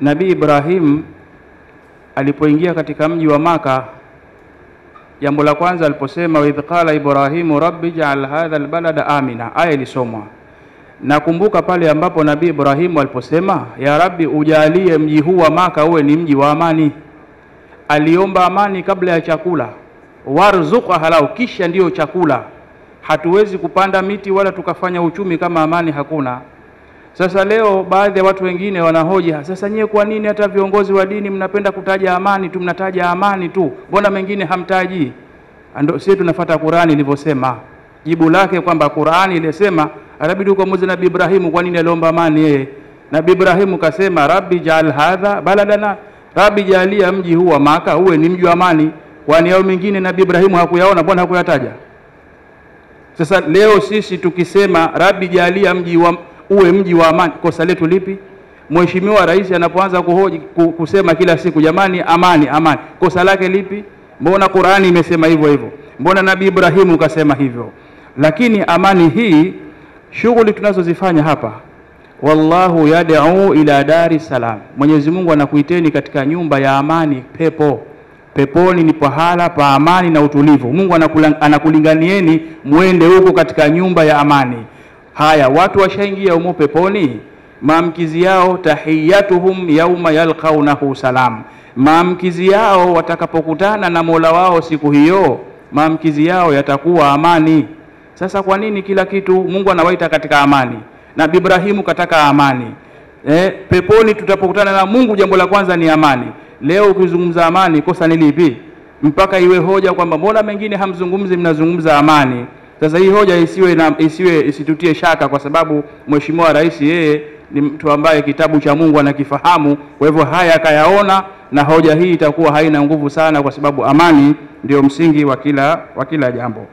Nabii Ibrahim alipoingia katika mji wa Maka, jambo la kwanza aliposema, wa idh qala Ibrahimu rabbi ja'al hadha albalada amina, aya ilisomwa. Nakumbuka pale ambapo Nabii Ibrahimu aliposema, ya Rabbi ujalie mji huu wa Maka uwe ni mji wa amani. Aliomba amani kabla ya chakula, warzuqa halau, kisha ndiyo chakula. Hatuwezi kupanda miti wala tukafanya uchumi kama amani hakuna. Sasa leo baadhi ya watu wengine wanahoji, sasa nyewe kwa nini hata viongozi wa dini mnapenda kutaja amani tu, mnataja amani tu, mbona mengine hamtaji? Sisi tunafuata Qur'ani ilivyosema. Jibu lake kwamba Qur'ani ilisema inabidi ukamuulize Nabii Ibrahimu kwa nini aliomba amani yeye. Nabii Ibrahimu kasema rabbi ja'al hadha baladana, Rabbi jalia mji huu wa Maka uwe ni mji wa amani. Kwani yao mengine Nabii Ibrahimu hakuyaona, mbona hakuyataja? Sasa leo sisi tukisema Rabbi jalia uwe mji wa amani, kosa letu lipi? Mheshimiwa Rais anapoanza kuhoji kusema kila siku jamani amani amani, kosa lake lipi? Mbona Qur'ani imesema hivyo hivyo? Mbona Nabii Ibrahimu kasema hivyo? Lakini amani hii, shughuli tunazozifanya hapa, wallahu yad'u ila dari salam, Mwenyezi Mungu anakuiteni katika nyumba ya amani, pepo. Peponi ni pahala pa amani na utulivu. Mungu anakulinganieni muende huko katika nyumba ya amani. Haya, watu washaingia humo peponi, maamkizi yao tahiyatuhum yauma yalqaunahu salam, maamkizi yao watakapokutana na Mola wao siku hiyo, maamkizi yao yatakuwa amani. Sasa kwa nini kila kitu Mungu anawaita katika amani? Na Ibrahimu kataka amani. Peponi tutapokutana na Mungu jambo la kwanza ni amani. Leo ukizungumza amani, kosa ni lipi? Mpaka iwe hoja kwamba mbona mengine hamzungumzi, mnazungumza amani. Sasa hii hoja isitutie shaka, kwa sababu Mheshimiwa Rais yeye ni mtu ambaye kitabu cha Mungu anakifahamu. Kwa hivyo haya akayaona, na hoja hii itakuwa haina nguvu sana, kwa sababu amani ndio msingi wa kila jambo.